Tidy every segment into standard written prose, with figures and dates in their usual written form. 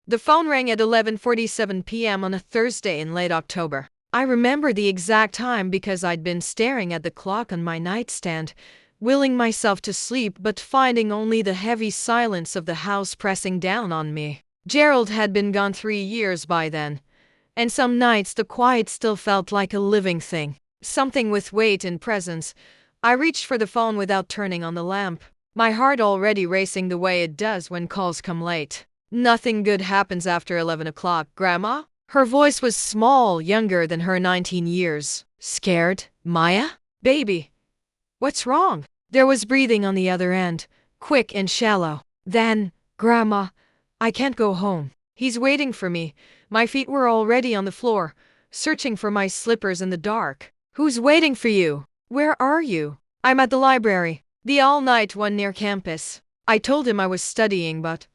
The phone rang at 11:47 p.m. on a Thursday in late October. I remember the exact time because I'd been staring at the clock on my nightstand, willing myself to sleep but finding only the heavy silence of the house pressing down on me. Gerald had been gone 3 years by then, and some nights the quiet still felt like a living thing, something with weight and presence. I reached for the phone without turning on the lamp, my heart already racing the way it does when calls come late. "Nothing good happens after 11 o'clock, Grandma?" Her voice was small, younger than her 19 years. "Scared, Maya? Baby, what's wrong?" There was breathing on the other end, quick and shallow. "Then, Grandma, I can't go home. He's waiting for me." My feet were already on the floor, searching for my slippers in the dark. "Who's waiting for you? Where are you?" "I'm at the library, the all-night one near campus." I told him I was studying, but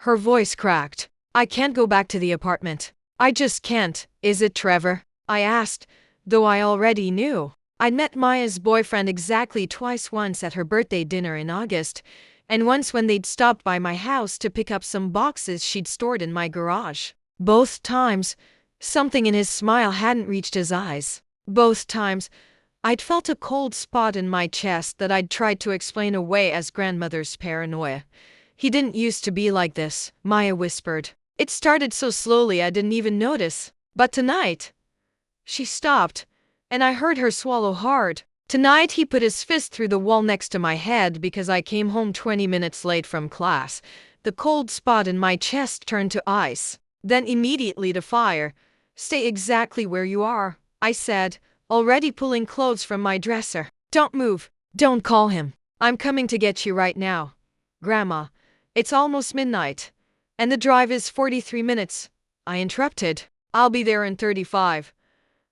her voice cracked. "I can't go back to the apartment. I just can't." "Is it Trevor?" I asked, though I already knew. I'd met Maya's boyfriend exactly twice, once at her birthday dinner in August, and once when they'd stopped by my house to pick up some boxes she'd stored in my garage. Both times, something in his smile hadn't reached his eyes. Both times, I'd felt a cold spot in my chest that I'd tried to explain away as grandmother's paranoia. "He didn't used to be like this," Maya whispered. "It started so slowly I didn't even notice. But tonight..." She stopped, and I heard her swallow hard. "Tonight he put his fist through the wall next to my head because I came home 20 minutes late from class." The cold spot in my chest turned to ice, then immediately to fire. "Stay exactly where you are," I said, already pulling clothes from my dresser. "Don't move. Don't call him. I'm coming to get you right now." "Grandma, it's almost midnight, and the drive is 43 minutes. I interrupted. "I'll be there in 35.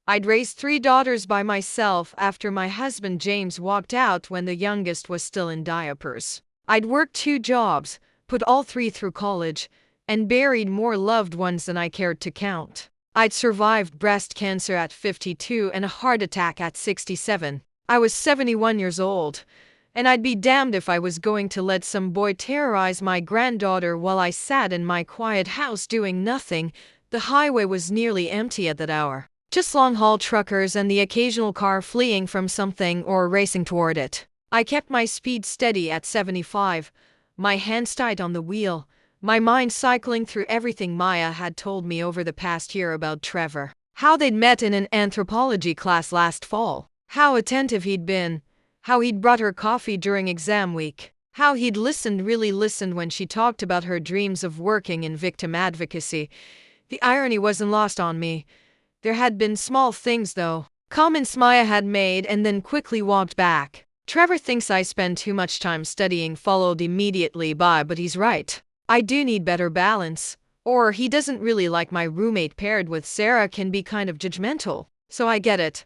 I'd raised 3 daughters by myself after my husband James walked out when the youngest was still in diapers. I'd worked 2 jobs, put all 3 through college, and buried more loved ones than I cared to count. I'd survived breast cancer at 52 and a heart attack at 67. I was 71 years old, and I'd be damned if I was going to let some boy terrorize my granddaughter while I sat in my quiet house doing nothing. The highway was nearly empty at that hour. Just long-haul truckers and the occasional car fleeing from something or racing toward it. I kept my speed steady at 75, my hands tight on the wheel, my mind cycling through everything Maya had told me over the past year about Trevor. How they'd met in an anthropology class last fall. How attentive he'd been. How he'd brought her coffee during exam week. How he'd really listened when she talked about her dreams of working in victim advocacy. The irony wasn't lost on me. There had been small things, though. Comments Maya had made and then quickly walked back. "Trevor thinks I spend too much time studying," followed immediately by, "but he's right. I do need better balance." Or, "He doesn't really like my roommate paired with Sarah, can be kind of judgmental." So I get it.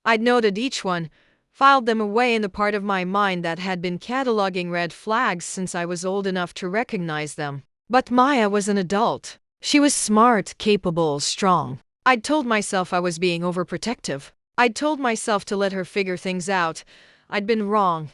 I'd noted each one, filed them away in the part of my mind that had been cataloging red flags since I was old enough to recognize them. But Maya was an adult. She was smart, capable, strong. I'd told myself I was being overprotective. I'd told myself to let her figure things out. I'd been wrong.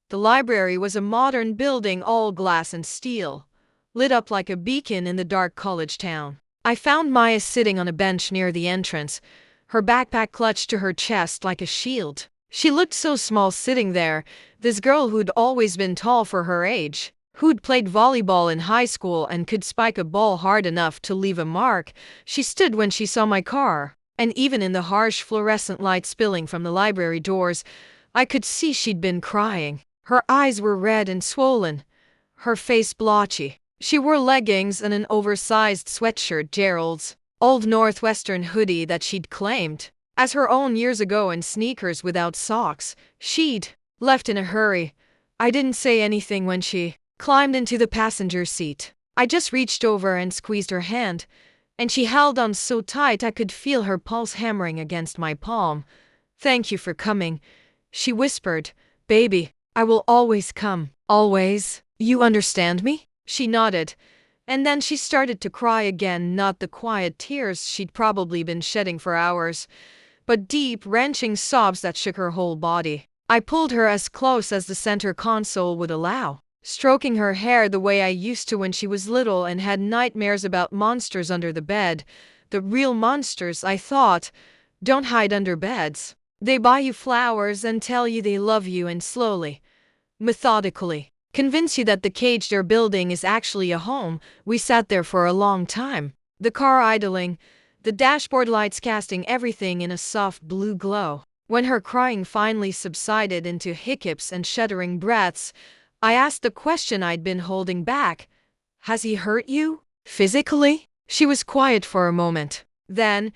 The library was a modern building, all glass and steel, lit up like a beacon in the dark college town. I found Maya sitting on a bench near the entrance, her backpack clutched to her chest like a shield. She looked so small sitting there, this girl who'd always been tall for her age, who'd played volleyball in high school and could spike a ball hard enough to leave a mark. She stood when she saw my car, and even in the harsh fluorescent light spilling from the library doors, I could see she'd been crying. Her eyes were red and swollen, her face blotchy. She wore leggings and an oversized sweatshirt, Gerald's old Northwestern hoodie that she'd claimed as her own years ago, and sneakers without socks she'd left in a hurry. I didn't say anything when she climbed into the passenger seat. I just reached over and squeezed her hand, and she held on so tight I could feel her pulse hammering against my palm. "Thank you for coming," she whispered. "Baby, I will always come. Always. You understand me?" She nodded, and then she started to cry again, not the quiet tears she'd probably been shedding for hours, but deep, wrenching sobs that shook her whole body. I pulled her as close as the center console would allow. stroking her hair the way I used to when she was little and had nightmares about monsters under the bed. The real monsters, I thought, don't hide under beds. They buy you flowers and tell you they love you and slowly, methodically, convince you that the cage they're building is actually a home. We sat there for a long time. The car idling, the dashboard lights casting everything in a soft blue glow. When her crying finally subsided into hiccups and shuddering breaths, I asked the question I'd been holding back. Has he hurt you? Physically? She was quiet for a moment. Then,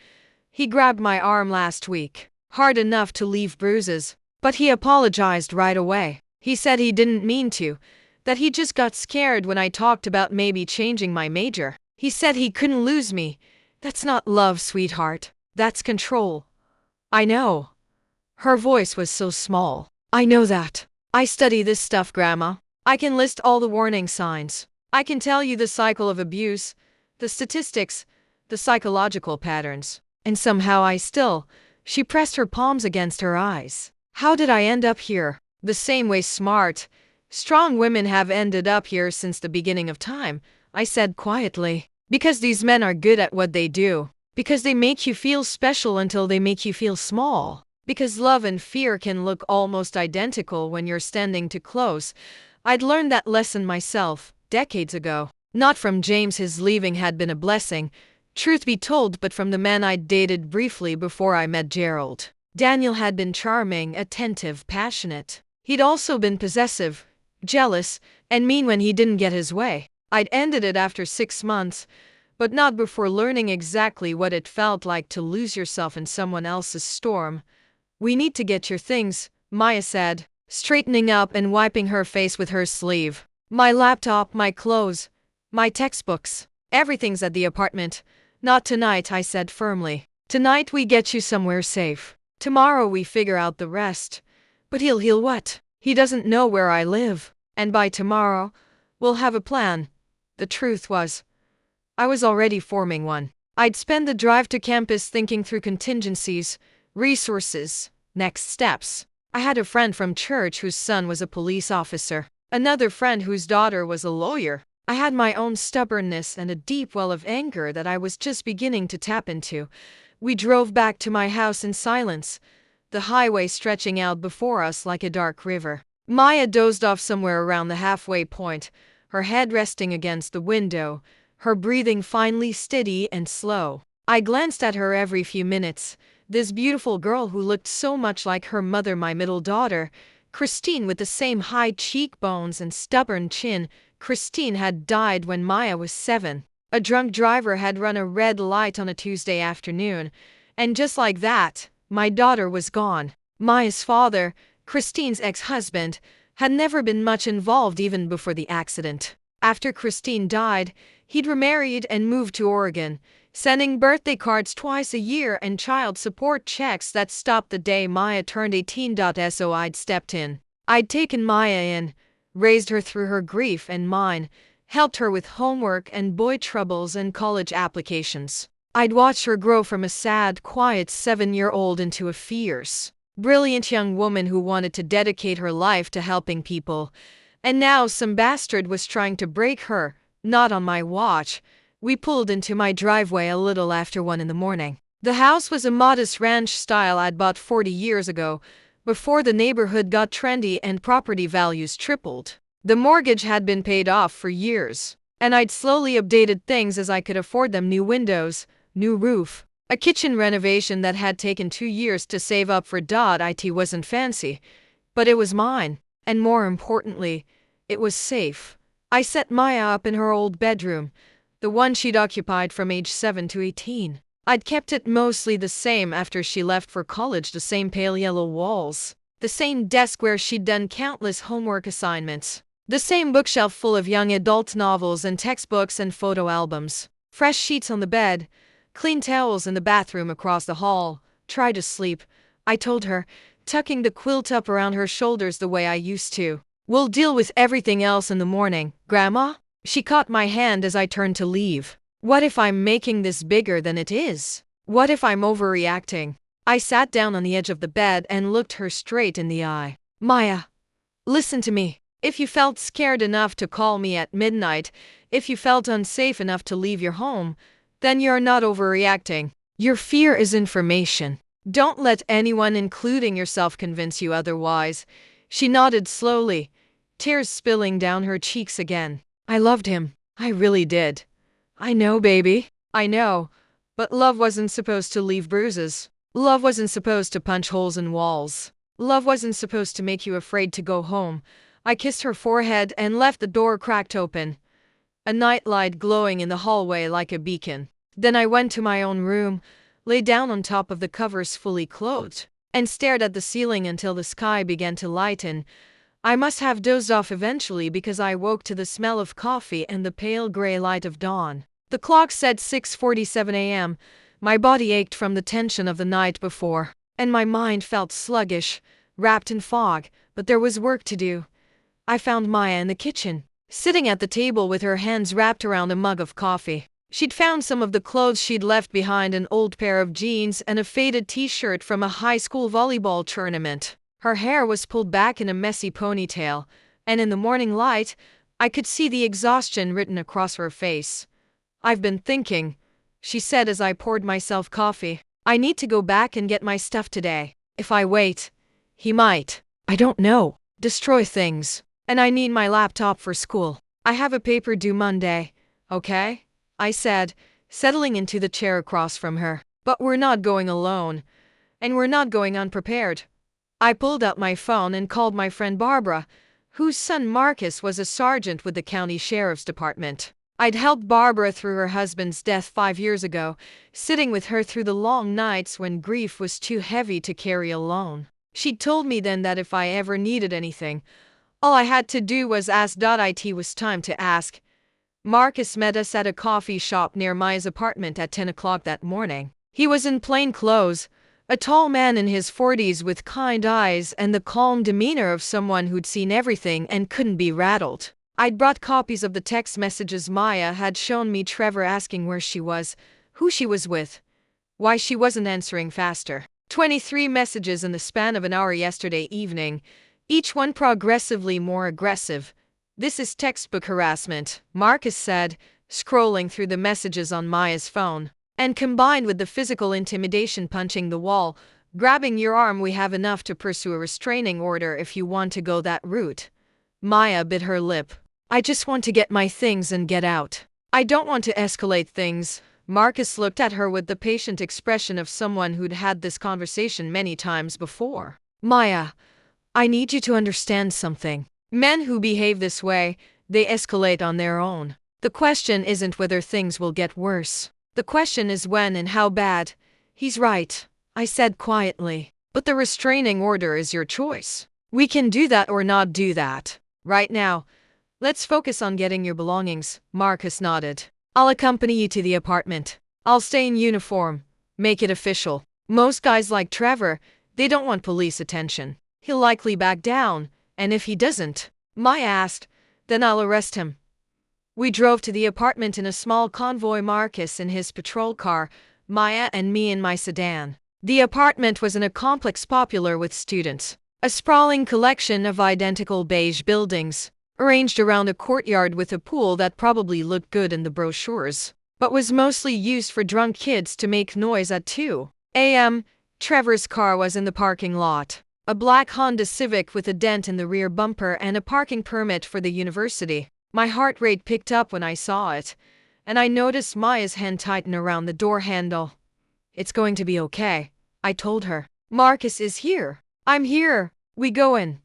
he grabbed my arm last week. Hard enough to leave bruises. But he apologized right away. He said he didn't mean to, that he just got scared when I talked about maybe changing my major. He said he couldn't lose me. That's not love, sweetheart. That's control. I know. Her voice was so small. I know that. I study this stuff, Grandma. I can list all the warning signs. I can tell you the cycle of abuse, the statistics, the psychological patterns. And somehow she pressed her palms against her eyes. How did I end up here? The same way smart, strong women have ended up here since the beginning of time, I said quietly. Because these men are good at what they do. Because they make you feel special until they make you feel small. Because love and fear can look almost identical when you're standing too close. I'd learned that lesson myself, decades ago. Not from James, his leaving had been a blessing, truth be told, but from the man I'd dated briefly before I met Gerald. Daniel had been charming, attentive, passionate. He'd also been possessive, jealous, and mean when he didn't get his way. I'd ended it after 6 months, but not before learning exactly what it felt like to lose yourself in someone else's storm. We need to get your things, Maya said, straightening up and wiping her face with her sleeve. My laptop, my clothes, my textbooks. Everything's at the apartment. Not tonight, I said firmly. Tonight we get you somewhere safe. Tomorrow we figure out the rest. But he'll what? He doesn't know where I live. And by tomorrow, we'll have a plan. The truth was, I was already forming one. I'd spend the drive to campus thinking through contingencies, resources, next steps. I had a friend from church whose son was a police officer. Another friend whose daughter was a lawyer. I had my own stubbornness and a deep well of anger that I was just beginning to tap into. We drove back to my house in silence, the highway stretching out before us like a dark river. Maya dozed off somewhere around the halfway point, her head resting against the window, her breathing finally steady and slow. I glanced at her every few minutes. This beautiful girl who looked so much like her mother, my middle daughter, Christine, with the same high cheekbones and stubborn chin. Christine had died when Maya was 7. A drunk driver had run a red light on a Tuesday afternoon, and just like that, my daughter was gone. Maya's father, Christine's ex-husband, had never been much involved even before the accident. After Christine died, he'd remarried and moved to Oregon, sending birthday cards twice a year and child support checks that stopped the day Maya turned 18. So I'd stepped in. I'd taken Maya in, raised her through her grief and mine, helped her with homework and boy troubles and college applications. I'd watched her grow from a sad, quiet 7-year-old into a fierce, brilliant young woman who wanted to dedicate her life to helping people. And now some bastard was trying to break her, not on my watch. We pulled into my driveway a little after 1 a.m. The house was a modest ranch style I'd bought 40 years ago, before the neighborhood got trendy and property values tripled. The mortgage had been paid off for years, and I'd slowly updated things as I could afford them: new windows, new roof, a kitchen renovation that had taken 2 years to save up for. It wasn't fancy, but it was mine, and more importantly, it was safe. I set Maya up in her old bedroom, the one she'd occupied from age 7 to 18. I'd kept it mostly the same after she left for college: the same pale yellow walls, the same desk where she'd done countless homework assignments, the same bookshelf full of young adult novels and textbooks and photo albums, fresh sheets on the bed, clean towels in the bathroom across the hall. Try to sleep, I told her, tucking the quilt up around her shoulders the way I used to. We'll deal with everything else in the morning, Grandma. She caught my hand as I turned to leave. What if I'm making this bigger than it is? What if I'm overreacting? I sat down on the edge of the bed and looked her straight in the eye. Maya, listen to me. If you felt scared enough to call me at midnight, if you felt unsafe enough to leave your home, then you're not overreacting. Your fear is information. Don't let anyone, including yourself, convince you otherwise. She nodded slowly, tears spilling down her cheeks again. I loved him. I really did. I know, baby. I know. But love wasn't supposed to leave bruises. Love wasn't supposed to punch holes in walls. Love wasn't supposed to make you afraid to go home. I kissed her forehead and left the door cracked open, a nightlight glowing in the hallway like a beacon. Then I went to my own room, lay down on top of the covers fully clothed, and stared at the ceiling until the sky began to lighten. I must have dozed off eventually because I woke to the smell of coffee and the pale gray light of dawn. The clock said 6:47 a.m. My body ached from the tension of the night before, and my mind felt sluggish, wrapped in fog, but there was work to do. I found Maya in the kitchen, sitting at the table with her hands wrapped around a mug of coffee. She'd found some of the clothes she'd left behind, an old pair of jeans and a faded t-shirt from a high school volleyball tournament. Her hair was pulled back in a messy ponytail, and in the morning light, I could see the exhaustion written across her face. I've been thinking, she said as I poured myself coffee. I need to go back and get my stuff today. If I wait, he might, I don't know, destroy things. And I need my laptop for school. I have a paper due Monday, okay? I said, settling into the chair across from her. But we're not going alone. And we're not going unprepared. I pulled out my phone and called my friend Barbara, whose son Marcus was a sergeant with the county sheriff's department. I'd helped Barbara through her husband's death 5 years ago, sitting with her through the long nights when grief was too heavy to carry alone. She'd told me then that if I ever needed anything, all I had to do was ask. It was time to ask. Marcus met us at a coffee shop near Maya's apartment at 10 o'clock that morning. He was in plain clothes, a tall man in his 40s with kind eyes and the calm demeanor of someone who'd seen everything and couldn't be rattled. I'd brought copies of the text messages Maya had shown me, Trevor asking where she was, who she was with, why she wasn't answering faster. 23 messages in the span of an hour yesterday evening, each one progressively more aggressive. This is textbook harassment, Marcus said, scrolling through the messages on Maya's phone. And combined with the physical intimidation, punching the wall, grabbing your arm, we have enough to pursue a restraining order if you want to go that route. Maya bit her lip. I just want to get my things and get out. I don't want to escalate things. Marcus looked at her with the patient expression of someone who'd had this conversation many times before. Maya, I need you to understand something. Men who behave this way, they escalate on their own. The question isn't whether things will get worse. The question is when and how bad. He's right, I said quietly. But the restraining order is your choice. We can do that or not do that. Right now, let's focus on getting your belongings, Marcus nodded. I'll accompany you to the apartment. I'll stay in uniform. Make it official. Most guys like Trevor, they don't want police attention. He'll likely back down, and if he doesn't, Maya asked, then I'll arrest him. We drove to the apartment in a small convoy, Marcus in his patrol car, Maya and me in my sedan. The apartment was in a complex popular with students, a sprawling collection of identical beige buildings, arranged around a courtyard with a pool that probably looked good in the brochures, but was mostly used for drunk kids to make noise at 2 a.m. Trevor's car was in the parking lot, a black Honda Civic with a dent in the rear bumper and a parking permit for the university. My heart rate picked up when I saw it, and I noticed Maya's hand tighten around the door handle. It's going to be okay, I told her. Marcus is here. I'm here. We go in.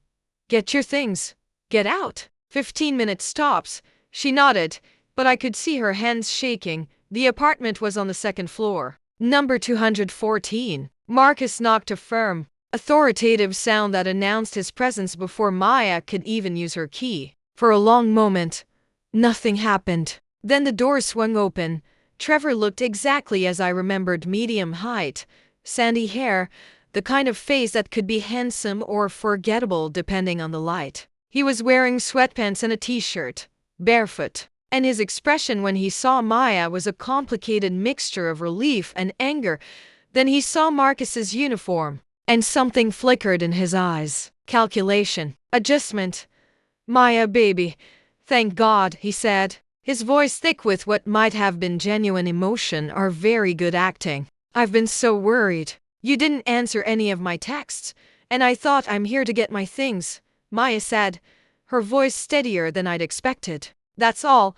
Get your things. Get out. 15-minute stops. She nodded, but I could see her hands shaking. The apartment was on the second floor. Number 214. Marcus knocked a firm, authoritative sound that announced his presence before Maya could even use her key. For a long moment, nothing happened. Then the door swung open. Trevor looked exactly as I remembered, medium height, sandy hair, the kind of face that could be handsome or forgettable depending on the light. He was wearing sweatpants and a t-shirt, barefoot, and his expression when he saw Maya was a complicated mixture of relief and anger. Then he saw Marcus's uniform, and something flickered in his eyes. Calculation, adjustment. Maya, baby. Thank God, he said, his voice thick with what might have been genuine emotion or very good acting. I've been so worried. You didn't answer any of my texts, and I thought I'm here to get my things, Maya said, her voice steadier than I'd expected. That's all.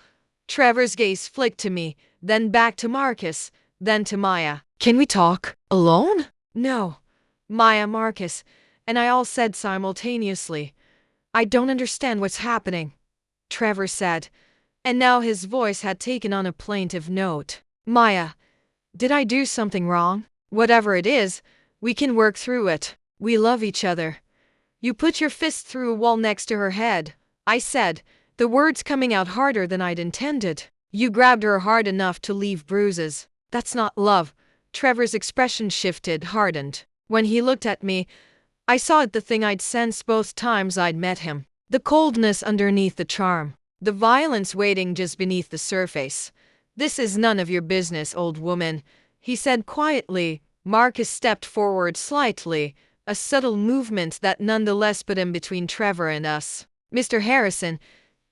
Trevor's gaze flicked to me, then back to Marcus, then to Maya. Can we talk alone? No. Maya, Marcus, and I all said simultaneously. I don't understand what's happening, Trevor said, and now his voice had taken on a plaintive note. Maya, did I do something wrong? Whatever it is, we can work through it. We love each other. You put your fist through a wall next to her head, I said, the words coming out harder than I'd intended. You grabbed her hard enough to leave bruises. That's not love. Trevor's expression shifted, hardened. When he looked at me, I saw it, the thing I'd sensed both times I'd met him. The coldness underneath the charm. The violence waiting just beneath the surface. This is none of your business, old woman, he said quietly. Marcus stepped forward slightly, a subtle movement that nonetheless put him between Trevor and us. Mr. Harrison,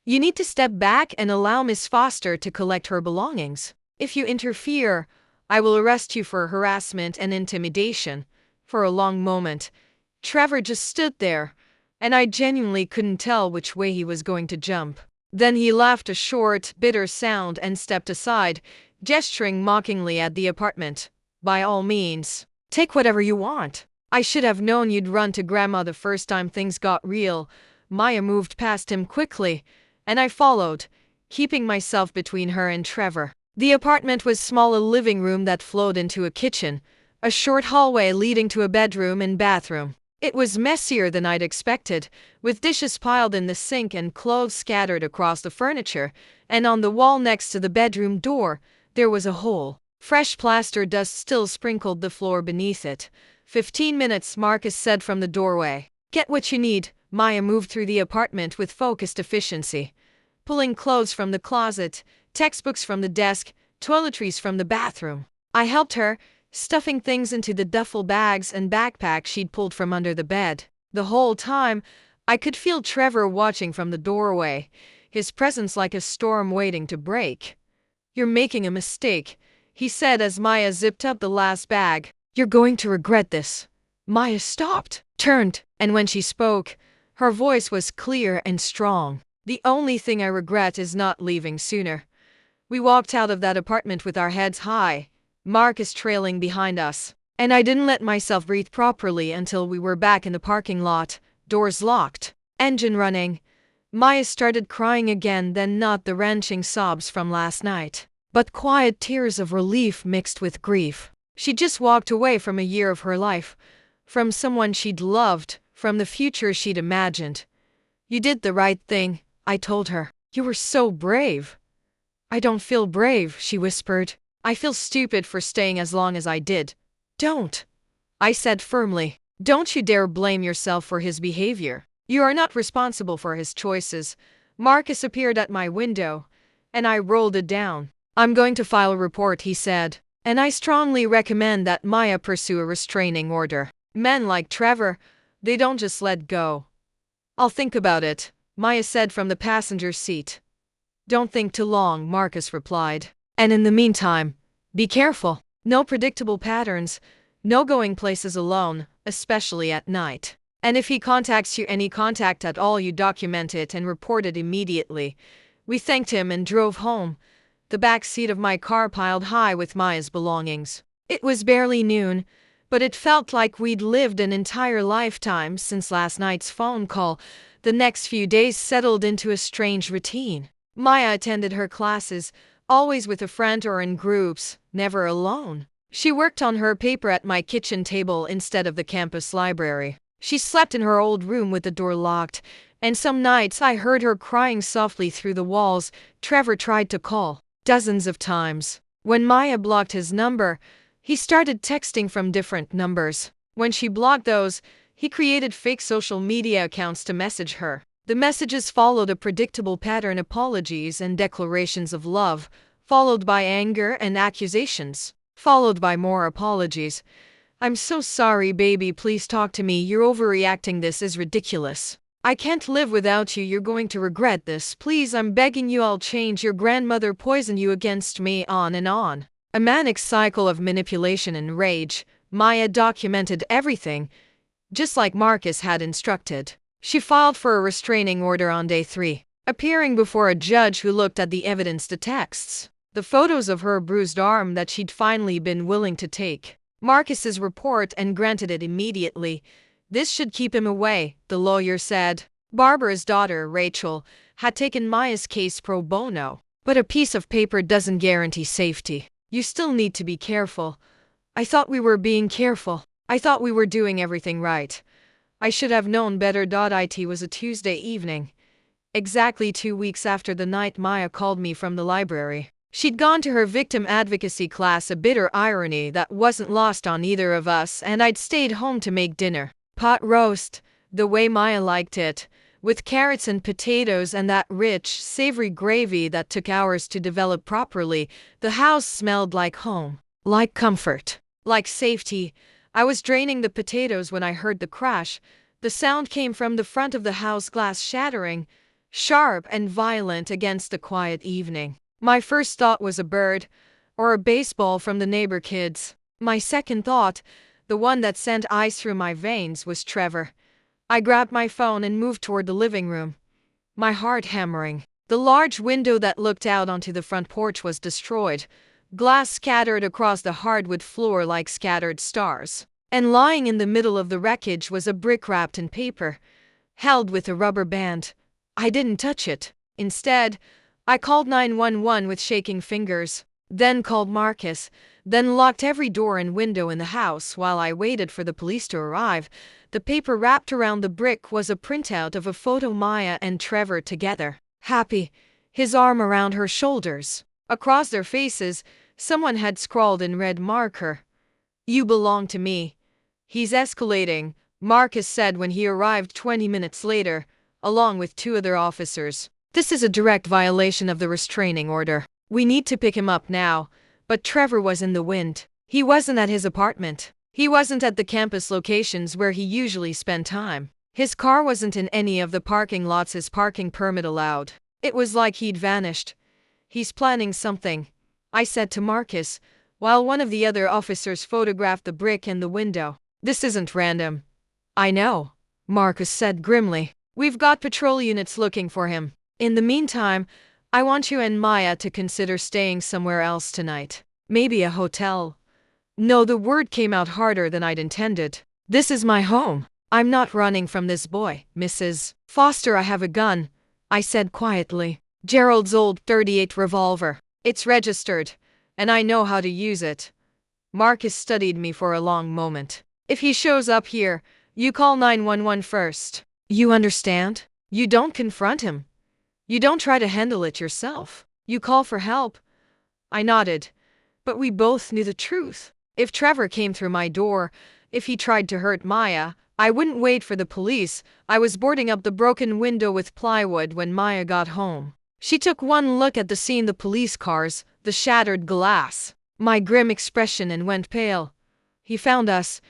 you need to step back and allow Miss Foster to collect her belongings. If you interfere, I will arrest you for harassment and intimidation. For a long moment, Trevor just stood there, and I genuinely couldn't tell which way he was going to jump. Then he laughed a short, bitter sound and stepped aside, gesturing mockingly at the apartment. By all means, take whatever you want. I should have known you'd run to Grandma the first time things got real. Maya moved past him quickly, and I followed, keeping myself between her and Trevor. The apartment was small, a living room that flowed into a kitchen, a short hallway leading to a bedroom and bathroom. It was messier than I'd expected, with dishes piled in the sink and clothes scattered across the furniture, and on the wall next to the bedroom door, there was a hole. Fresh plaster dust still sprinkled the floor beneath it. 15 minutes, Marcus said from the doorway. Get what you need. Maya moved through the apartment with focused efficiency, pulling clothes from the closet, textbooks from the desk, toiletries from the bathroom. I helped her, stuffing things into the duffel bags and backpack she'd pulled from under the bed. The whole time, I could feel Trevor watching from the doorway, his presence like a storm waiting to break. You're making a mistake, he said as Maya zipped up the last bag. You're going to regret this. Maya stopped, turned, and when she spoke, her voice was clear and strong. The only thing I regret is not leaving sooner. We walked out of that apartment with our heads high, Marcus trailing behind us, and I didn't let myself breathe properly until we were back in the parking lot, doors locked, engine running. Maya started crying again, then not the wrenching sobs from last night, but quiet tears of relief mixed with grief. She just walked away from a year of her life, from someone she'd loved, from the future she'd imagined. You did the right thing, I told her. You were so brave. I don't feel brave, she whispered. I feel stupid for staying as long as I did. Don't, I said firmly. Don't you dare blame yourself for his behavior. You are not responsible for his choices. Marcus appeared at my window, and I rolled it down. I'm going to file a report, he said, and I strongly recommend that Maya pursue a restraining order. Men like Trevor, they don't just let go. I'll think about it, Maya said from the passenger seat. Don't think too long, Marcus replied. And in the meantime, be careful. No predictable patterns, no going places alone, especially at night. And if he contacts you, any contact at all, you document it and report it immediately. We thanked him and drove home, the back seat of my car piled high with Maya's belongings. It was barely noon, but it felt like we'd lived an entire lifetime since last night's phone call. The next few days settled into a strange routine. Maya attended her classes, always with a friend or in groups, never alone. She worked on her paper at my kitchen table instead of the campus library. She slept in her old room with the door locked, and some nights I heard her crying softly through the walls. Trevor tried to call dozens of times. When Maya blocked his number, he started texting from different numbers. When she blocked those, he created fake social media accounts to message her. The messages followed a predictable pattern: apologies and declarations of love, followed by anger and accusations, followed by more apologies. I'm so sorry, baby, please talk to me, you're overreacting, this is ridiculous. I can't live without you. You're going to regret this. Please, I'm begging you, I'll change. Your grandmother poisoned you against me, on and on. A manic cycle of manipulation and rage. Maya documented everything, just like Marcus had instructed. She filed for a restraining order on day 3, appearing before a judge who looked at the evidence, the texts, the photos of her bruised arm that she'd finally been willing to take Marcus's report, and granted it immediately. This should keep him away, the lawyer said. Barbara's daughter, Rachel, had taken Maya's case pro bono. But a piece of paper doesn't guarantee safety. You still need to be careful. I thought we were being careful. I thought we were doing everything right. I should have known better. It was a Tuesday evening, exactly 2 weeks after the night Maya called me from the library. She'd gone to her victim advocacy class, a bitter irony that wasn't lost on either of us, and I'd stayed home to make dinner. Pot roast, the way Maya liked it, with carrots and potatoes and that rich, savory gravy that took hours to develop properly. The house smelled like home, like comfort, like safety. I was draining the potatoes when I heard the crash. The sound came from the front of the house, glass shattering, sharp and violent against the quiet evening. My first thought was a bird, or a baseball from the neighbor kids. My second thought, the one that sent ice through my veins, was Trevor. I grabbed my phone and moved toward the living room, my heart hammering. The large window that looked out onto the front porch was destroyed, glass scattered across the hardwood floor like scattered stars. And lying in the middle of the wreckage was a brick wrapped in paper, held with a rubber band. I didn't touch it. Instead, I called 911 with shaking fingers, then called Marcus, then locked every door and window in the house while I waited for the police to arrive. The paper wrapped around the brick was a printout of a photo, Maya and Trevor together, happy, his arm around her shoulders. Across their faces, someone had scrawled in red marker, "You belong to me." "He's escalating," Marcus said when he arrived 20 minutes later, along with 2 other officers. "This is a direct violation of the restraining order. We need to pick him up now." But Trevor was in the wind. He wasn't at his apartment. He wasn't at the campus locations where he usually spent time. His car wasn't in any of the parking lots his parking permit allowed. It was like he'd vanished. "He's planning something," I said to Marcus, while one of the other officers photographed the brick and the window. "This isn't random." "I know," Marcus said grimly. "We've got patrol units looking for him. In the meantime, I want you and Maya to consider staying somewhere else tonight. Maybe a hotel." No, the word came out harder than I'd intended. "This is my home. I'm not running from this boy, Mrs. Foster. I have a gun," I said quietly. "Gerald's old .38 revolver. It's registered, and I know how to use it." Marcus studied me for a long moment. "If he shows up here, you call 911 first. You understand? You don't confront him. You don't try to handle it yourself. You call for help." I nodded, but we both knew the truth. If Trevor came through my door, if he tried to hurt Maya, I wouldn't wait for the police. I was boarding up the broken window with plywood when Maya got home. She took one look at the scene, the police cars, the shattered glass, my grim expression, and went pale. "He found us,"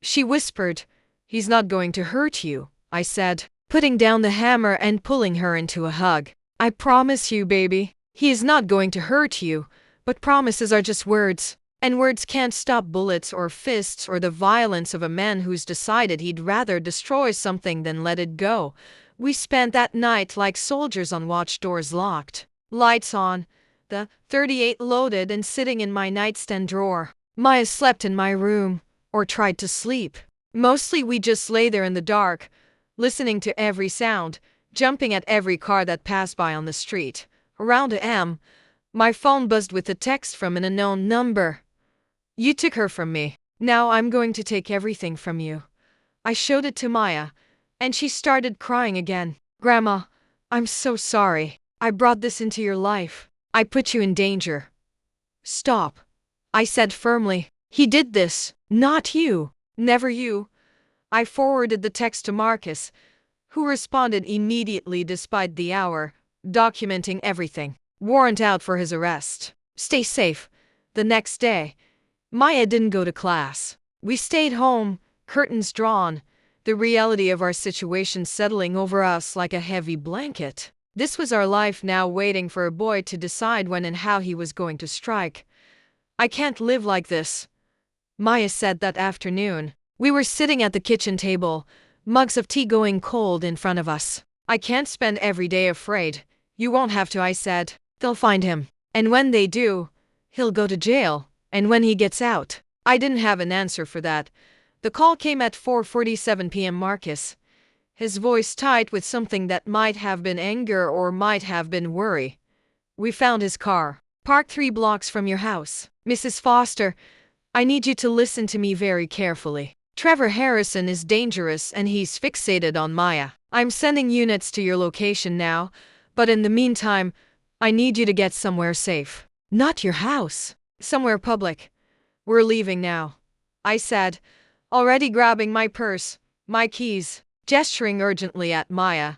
she whispered. "He's not going to hurt you," I said, putting down the hammer and pulling her into a hug. "I promise you, baby. He is not going to hurt you." But promises are just words, and words can't stop bullets or fists or the violence of a man who's decided he'd rather destroy something than let it go. We spent that night like soldiers on watch, doors locked, lights on, the .38 loaded and sitting in my nightstand drawer. Maya slept in my room, or tried to sleep. Mostly we just lay there in the dark, listening to every sound, jumping at every car that passed by on the street. Around a.m., my phone buzzed with a text from an unknown number. "You took her from me. Now I'm going to take everything from you." I showed it to Maya, and she started crying again. "Grandma, I'm so sorry. I brought this into your life. I put you in danger." "Stop," I said firmly. "He did this, not you. Never you." I forwarded the text to Marcus, who responded immediately despite the hour, documenting everything. Warrant out for his arrest. Stay safe. The next day, Maya didn't go to class. We stayed home, curtains drawn, the reality of our situation settling over us like a heavy blanket. This was our life now, waiting for a boy to decide when and how he was going to strike. I can't live like this, Maya said that afternoon. We were sitting at the kitchen table, mugs of tea going cold in front of us. I can't spend every day afraid. You won't have to, I said. They'll find him. And when they do, he'll go to jail. And when he gets out. I didn't have an answer for that. The call came at 4:47 p.m. Marcus, his voice tight with something that might have been anger or might have been worry. We found his car, parked 3 blocks from your house. Mrs. Foster, I need you to listen to me very carefully. Trevor Harrison is dangerous and he's fixated on Maya. I'm sending units to your location now, but in the meantime, I need you to get somewhere safe. Not your house. Somewhere public. We're leaving now, I said, already grabbing my purse, my keys, gesturing urgently at Maya.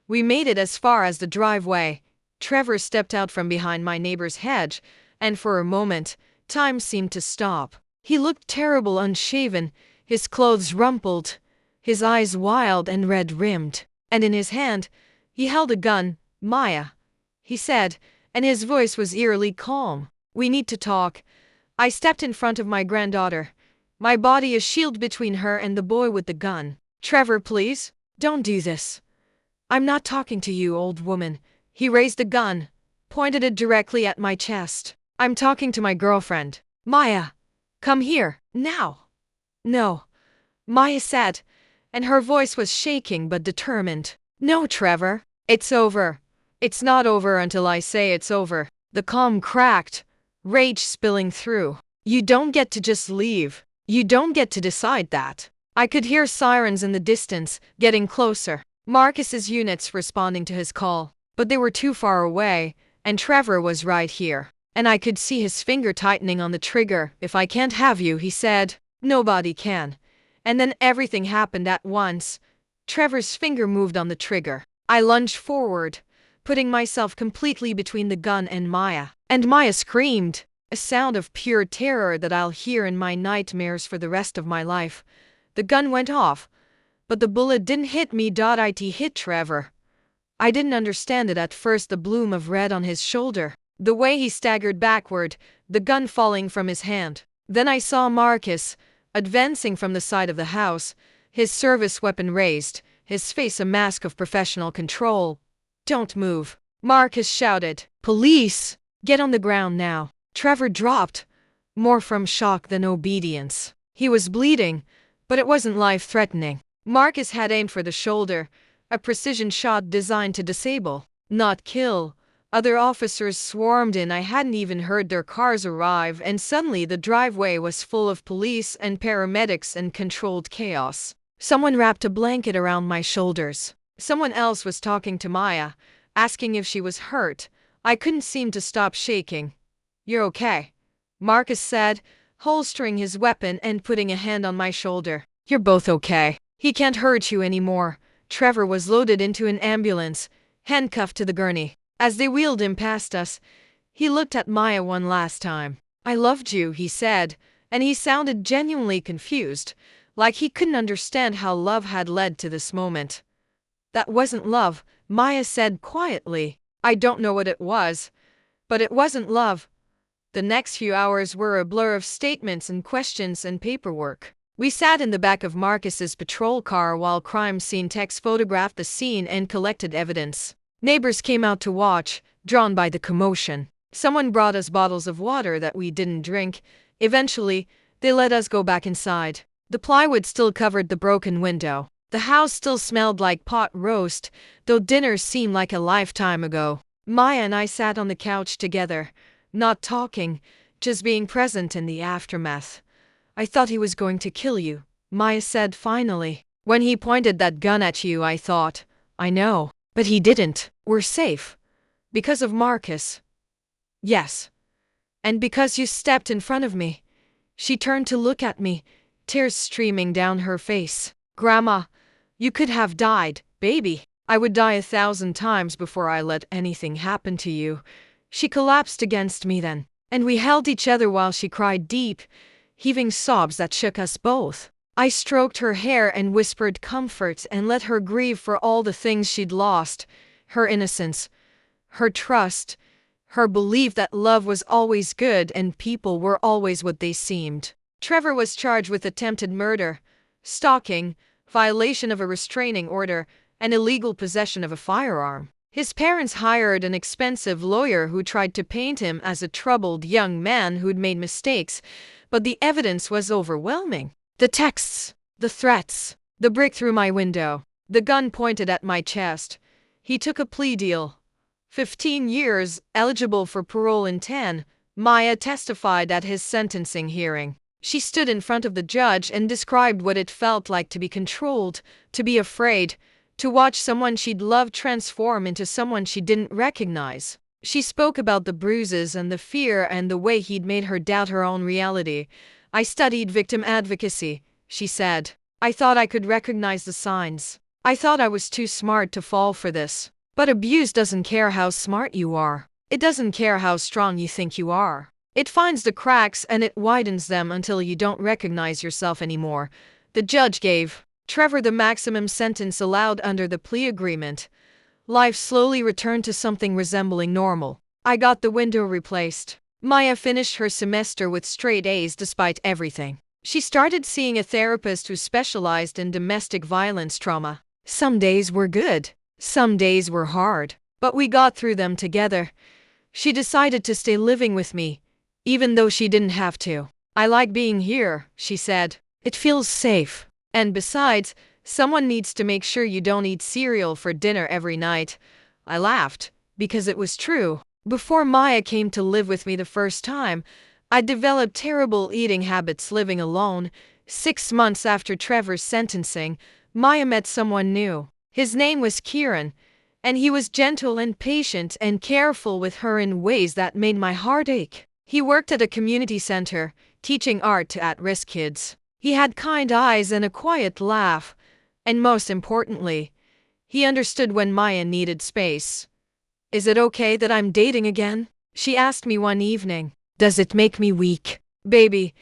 We made it as far as the driveway. Trevor stepped out from behind my neighbor's hedge, and for a moment, time seemed to stop. He looked terrible, unshaven, his clothes rumpled, his eyes wild and red-rimmed, and in his hand, he held a gun. Maya, he said, and his voice was eerily calm. We need to talk. I stepped in front of my granddaughter, my body a shield between her and the boy with the gun. Trevor, please, don't do this. I'm not talking to you, old woman. He raised the gun, pointed it directly at my chest. I'm talking to my girlfriend. Maya, come here, now. No, Maya said, and her voice was shaking but determined. No, Trevor, it's over. It's not over until I say it's over. The calm cracked, rage spilling through. You don't get to just leave. You don't get to decide that. I could hear sirens in the distance, getting closer. Marcus's units responding to his call. But they were too far away, and Trevor was right here. And I could see his finger tightening on the trigger. If I can't have you, he said, nobody can. And then everything happened at once. Trevor's finger moved on the trigger. I lunged forward, putting myself completely between the gun and Maya. And Maya screamed, a sound of pure terror that I'll hear in my nightmares for the rest of my life. The gun went off, but the bullet didn't hit me. It hit Trevor. I didn't understand it at first, the bloom of red on his shoulder, the way he staggered backward, the gun falling from his hand. Then I saw Marcus, advancing from the side of the house, his service weapon raised, his face a mask of professional control. Don't move, Marcus shouted. Police! Get on the ground now. Trevor dropped, more from shock than obedience. He was bleeding, but it wasn't life-threatening. Marcus had aimed for the shoulder, a precision shot designed to disable, not kill. Other officers swarmed in. I hadn't even heard their cars arrive, and suddenly the driveway was full of police and paramedics and controlled chaos. Someone wrapped a blanket around my shoulders. Someone else was talking to Maya, asking if she was hurt. I couldn't seem to stop shaking. You're okay, Marcus said, holstering his weapon and putting a hand on my shoulder. You're both okay. He can't hurt you anymore. Trevor was loaded into an ambulance, handcuffed to the gurney. As they wheeled him past us, he looked at Maya one last time. I loved you, he said, and he sounded genuinely confused, like he couldn't understand how love had led to this moment. That wasn't love, Maya said quietly. I don't know what it was, but it wasn't love. The next few hours were a blur of statements and questions and paperwork. We sat in the back of Marcus's patrol car while crime scene techs photographed the scene and collected evidence. Neighbors came out to watch, drawn by the commotion. Someone brought us bottles of water that we didn't drink. Eventually, they let us go back inside. The plywood still covered the broken window. The house still smelled like pot roast, though dinner seemed like a lifetime ago. Maya and I sat on the couch together, not talking, just being present in the aftermath. I thought he was going to kill you, Maya said finally. When he pointed that gun at you, I thought, I know, but he didn't. We're safe. Because of Marcus. Yes. And because you stepped in front of me. She turned to look at me, tears streaming down her face. Grandma, you could have died, baby. I would die 1,000 times before I let anything happen to you. She collapsed against me then, and we held each other while she cried deep, heaving sobs that shook us both. I stroked her hair and whispered comfort and let her grieve for all the things she'd lost: her innocence, her trust, her belief that love was always good and people were always what they seemed. Trevor was charged with attempted murder, stalking, violation of a restraining order, and illegal possession of a firearm. His parents hired an expensive lawyer who tried to paint him as a troubled young man who'd made mistakes, but the evidence was overwhelming. The texts, the threats, the brick through my window, the gun pointed at my chest. He took a plea deal. 15 years, eligible for parole in 10, Maya testified at his sentencing hearing. She stood in front of the judge and described what it felt like to be controlled, to be afraid, to watch someone she'd loved transform into someone she didn't recognize. She spoke about the bruises and the fear and the way he'd made her doubt her own reality. I studied victim advocacy, she said. I thought I could recognize the signs. I thought I was too smart to fall for this. But abuse doesn't care how smart you are. It doesn't care how strong you think you are. It finds the cracks and it widens them until you don't recognize yourself anymore. The judge gave Trevor the maximum sentence allowed under the plea agreement. Life slowly returned to something resembling normal. I got the window replaced. Maya finished her semester with straight A's despite everything. She started seeing a therapist who specialized in domestic violence trauma. Some days were good. Some days were hard. But we got through them together. She decided to stay living with me, even though she didn't have to. I like being here, she said. It feels safe. And besides, someone needs to make sure you don't eat cereal for dinner every night. I laughed, because it was true. Before Maya came to live with me the first time, I developed terrible eating habits living alone. 6 months after Trevor's sentencing, Maya met someone new. His name was Kieran, and he was gentle and patient and careful with her in ways that made my heart ache. He worked at a community center, teaching art to at-risk kids. He had kind eyes and a quiet laugh, and most importantly, he understood when Maya needed space. Is it okay that I'm dating again? She asked me one evening. Does it make me weak? Baby,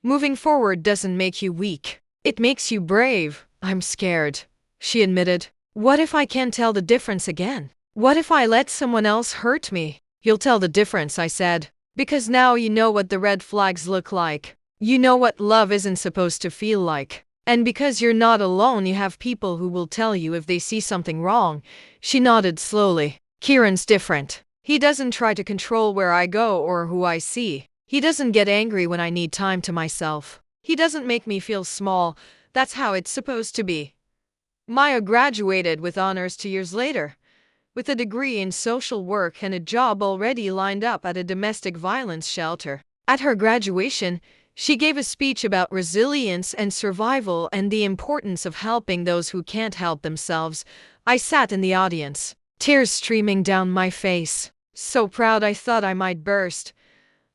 moving forward doesn't make you weak. It makes you brave. I'm scared, she admitted. What if I can't tell the difference again? What if I let someone else hurt me? You'll tell the difference, I said. Because now you know what the red flags look like. You know what love isn't supposed to feel like. And because you're not alone, you have people who will tell you if they see something wrong. She nodded slowly. Kieran's different. He doesn't try to control where I go or who I see. He doesn't get angry when I need time to myself. He doesn't make me feel small. That's how it's supposed to be. Maya graduated with honors 2 years later, with a degree in social work and a job already lined up at a domestic violence shelter. At her graduation, she gave a speech about resilience and survival and the importance of helping those who can't help themselves. I sat in the audience, tears streaming down my face. So proud I thought I might burst.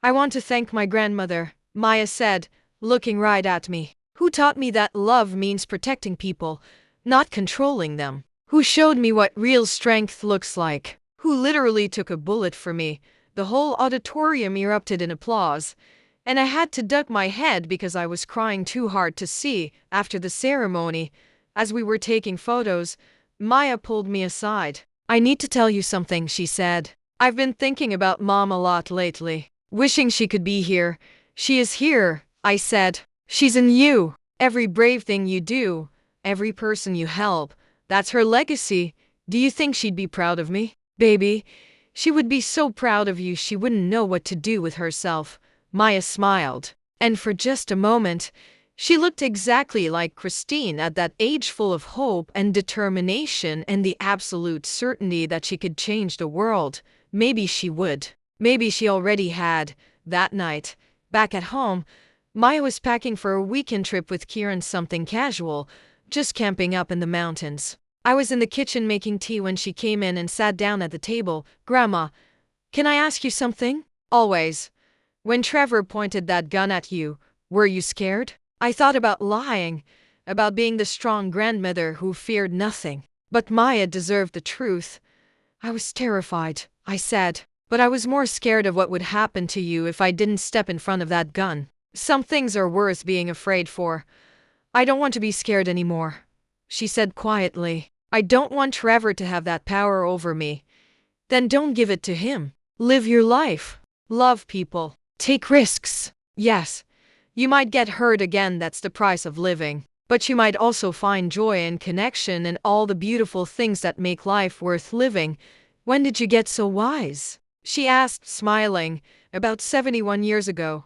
I want to thank my grandmother, Maya said, looking right at me, who taught me that love means protecting people, not controlling them, who showed me what real strength looks like, who literally took a bullet for me. The whole auditorium erupted in applause, and I had to duck my head because I was crying too hard to see. After the ceremony, as we were taking photos, Maya pulled me aside. I need to tell you something, she said. I've been thinking about Mom a lot lately, wishing she could be here. She is here, I said. She's in you. Every brave thing you do, every person you help, that's her legacy. Do you think she'd be proud of me? Baby, she would be so proud of you she wouldn't know what to do with herself. Maya smiled, and for just a moment, she looked exactly like Christine at that age, full of hope and determination and the absolute certainty that she could change the world. Maybe she would. Maybe she already had. That night, back at home, Maya was packing for a weekend trip with Kieran, something casual, just camping up in the mountains. I was in the kitchen making tea when she came in and sat down at the table. Grandma, can I ask you something? Always. When Trevor pointed that gun at you, were you scared? I thought about lying, about being the strong grandmother who feared nothing. But Maya deserved the truth. I was terrified, I said, but I was more scared of what would happen to you if I didn't step in front of that gun. Some things are worth being afraid for. I don't want to be scared anymore, she said quietly. I don't want Trevor to have that power over me. Then don't give it to him. Live your life. Love people. Take risks. Yes, you might get hurt again, that's the price of living. But you might also find joy and connection and all the beautiful things that make life worth living. When did you get so wise? She asked, smiling. About 71 years ago.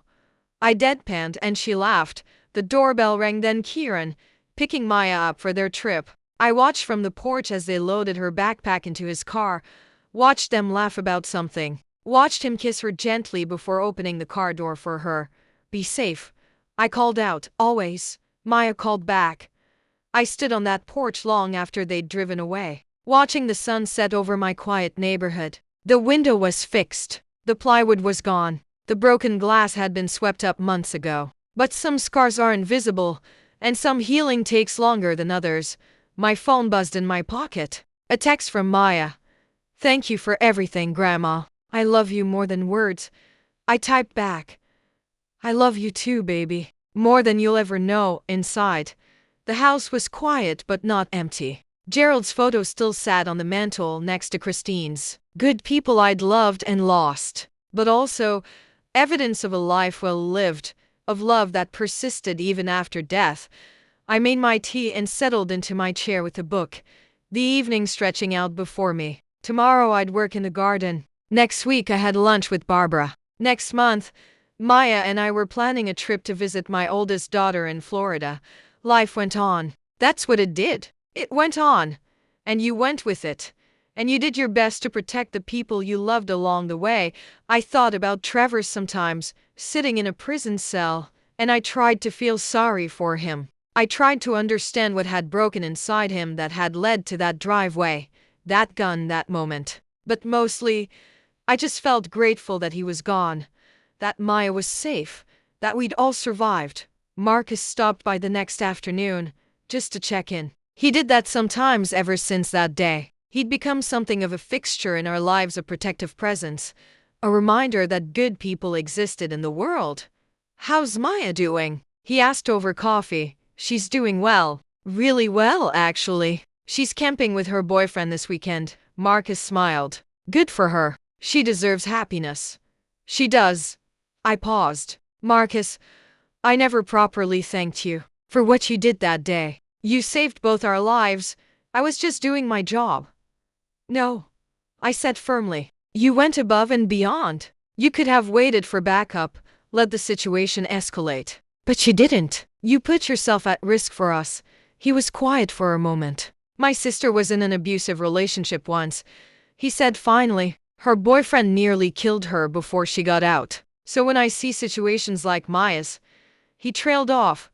I deadpanned and she laughed. The doorbell rang, then Kieran, picking Maya up for their trip. I watched from the porch as they loaded her backpack into his car, watched them laugh about something, watched him kiss her gently before opening the car door for her. Be safe, I called out. Always, Maya called back. I stood on that porch long after they'd driven away, watching the sun set over my quiet neighborhood. The window was fixed. The plywood was gone. The broken glass had been swept up months ago. But some scars are invisible, and some healing takes longer than others. My phone buzzed in my pocket. A text from Maya. Thank you for everything, Grandma. I love you more than words. I typed back. I love you too, baby. More than you'll ever know. Inside, the house was quiet but not empty. Gerald's photo still sat on the mantel next to Christine's. Good people I'd loved and lost. But also, evidence of a life well lived, of love that persisted even after death. I made my tea and settled into my chair with a book, the evening stretching out before me. Tomorrow I'd work in the garden. Next week I had lunch with Barbara. Next month, Maya and I were planning a trip to visit my oldest daughter in Florida. Life went on. That's what it did. It went on. And you went with it. And you did your best to protect the people you loved along the way. I thought about Trevor sometimes, sitting in a prison cell, and I tried to feel sorry for him. I tried to understand what had broken inside him that had led to that driveway, that gun, that moment. But mostly, I just felt grateful that he was gone, that Maya was safe, that we'd all survived. Marcus stopped by the next afternoon, just to check in. He did that sometimes ever since that day. He'd become something of a fixture in our lives, a protective presence, a reminder that good people existed in the world. How's Maya doing? He asked over coffee. She's doing well. Really well, actually. She's camping with her boyfriend this weekend. Marcus smiled. Good for her. She deserves happiness. She does. I paused. Marcus, I never properly thanked you for what you did that day. You saved both our lives. I was just doing my job. No, I said firmly. You went above and beyond. You could have waited for backup, let the situation escalate. But you didn't. You put yourself at risk for us. He was quiet for a moment. My sister was in an abusive relationship once, he said finally. Her boyfriend nearly killed her before she got out. So when I see situations like Maya's, he trailed off,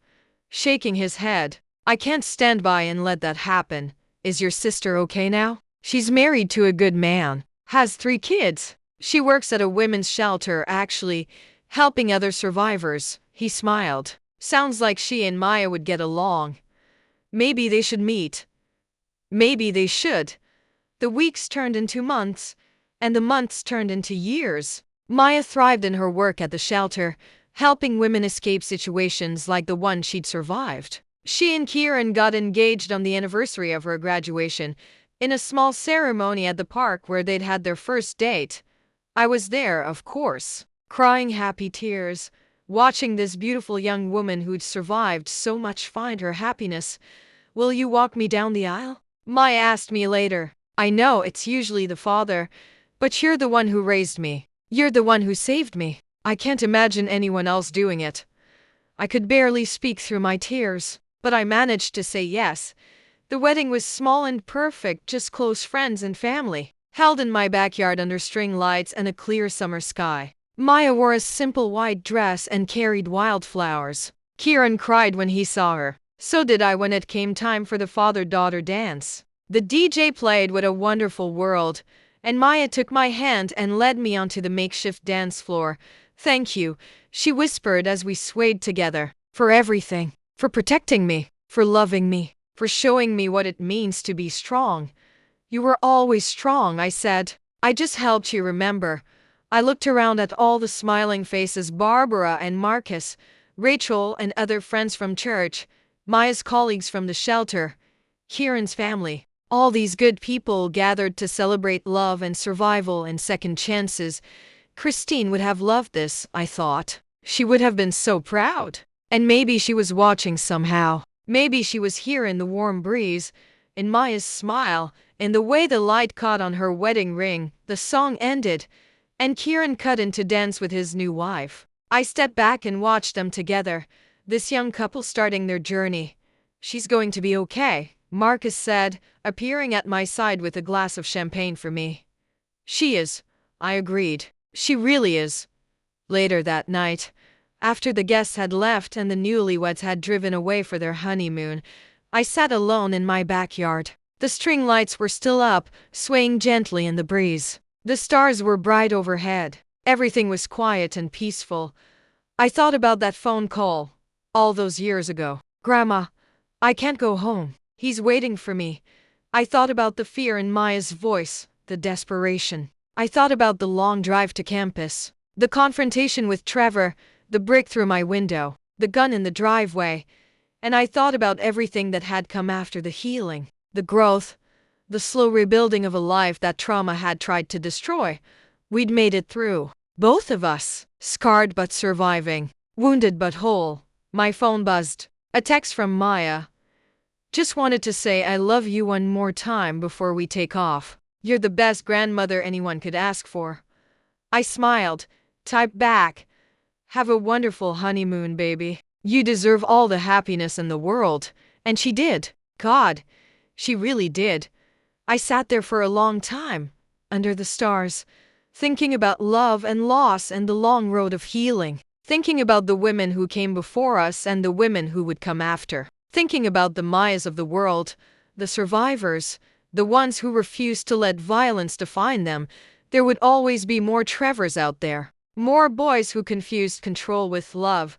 shaking his head. I can't stand by and let that happen. Is your sister okay now? She's married to a good man, has 3 kids. She works at a women's shelter, actually, helping other survivors. He smiled. Sounds like she and Maya would get along. Maybe they should meet. Maybe they should. The weeks turned into months, and the months turned into years. Maya thrived in her work at the shelter, helping women escape situations like the one she'd survived. She and Kieran got engaged on the anniversary of her graduation, in a small ceremony at the park where they'd had their first date. I was there, of course, crying happy tears, watching this beautiful young woman who'd survived so much find her happiness. Will you walk me down the aisle? Maya asked me later. I know it's usually the father, but you're the one who raised me. You're the one who saved me. I can't imagine anyone else doing it. I could barely speak through my tears, but I managed to say yes. The wedding was small and perfect, just close friends and family, held in my backyard under string lights and a clear summer sky. Maya wore a simple white dress and carried wildflowers. Kieran cried when he saw her. So did I when it came time for the father-daughter dance. The DJ played What a Wonderful World, and Maya took my hand and led me onto the makeshift dance floor. Thank you, she whispered as we swayed together. For everything. For protecting me. For loving me. For showing me what it means to be strong. You were always strong, I said. I just helped you remember. I looked around at all the smiling faces, Barbara and Marcus, Rachel and other friends from church, Maya's colleagues from the shelter, Kieran's family. All these good people gathered to celebrate love and survival and second chances. Christine would have loved this, I thought. She would have been so proud. And maybe she was watching somehow. Maybe she was here in the warm breeze, in Maya's smile, in the way the light caught on her wedding ring. The song ended, and Kieran cut in to dance with his new wife. I stepped back and watched them together, this young couple starting their journey. "She's going to be okay," Marcus said, appearing at my side with a glass of champagne for me. "She is," I agreed. "She really is." Later that night, after the guests had left and the newlyweds had driven away for their honeymoon, I sat alone in my backyard. The string lights were still up, swaying gently in the breeze. The stars were bright overhead. Everything was quiet and peaceful. I thought about that phone call, all those years ago. "Grandma, I can't go home. He's waiting for me." I thought about the fear in Maya's voice, the desperation. I thought about the long drive to campus, the confrontation with Trevor, the brick through my window, the gun in the driveway, and I thought about everything that had come after the healing, the growth, the slow rebuilding of a life that trauma had tried to destroy. We'd made it through. Both of us, scarred but surviving, wounded but whole. My phone buzzed. A text from Maya. "Just wanted to say I love you one more time before we take off. You're the best grandmother anyone could ask for." I smiled, typed back, "Have a wonderful honeymoon, baby. You deserve all the happiness in the world." And she did. God, she really did. I sat there for a long time, under the stars, thinking about love and loss and the long road of healing. Thinking about the women who came before us and the women who would come after. Thinking about the Mayas of the world, the survivors, the ones who refused to let violence define them. There would always be more Trevors out there. More boys who confused control with love,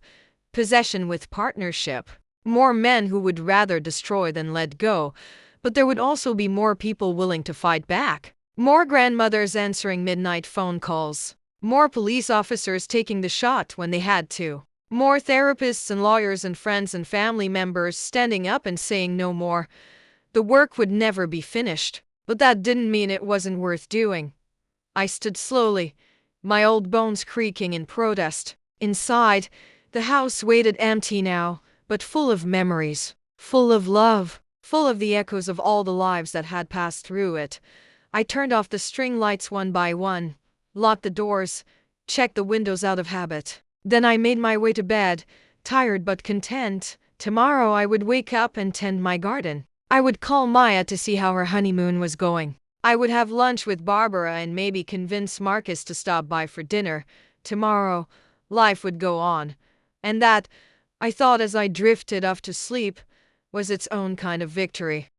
possession with partnership. More men who would rather destroy than let go. But there would also be more people willing to fight back. More grandmothers answering midnight phone calls. More police officers taking the shot when they had to. More therapists and lawyers and friends and family members standing up and saying no more. The work would never be finished, but that didn't mean it wasn't worth doing. I stood slowly, my old bones creaking in protest. Inside, the house waited empty now, but full of memories, full of love, full of the echoes of all the lives that had passed through it. I turned off the string lights one by one, locked the doors, checked the windows out of habit. Then I made my way to bed, tired but content. Tomorrow I would wake up and tend my garden. I would call Maya to see how her honeymoon was going. I would have lunch with Barbara and maybe convince Marcus to stop by for dinner. Tomorrow, life would go on. And that, I thought as I drifted off to sleep, was its own kind of victory.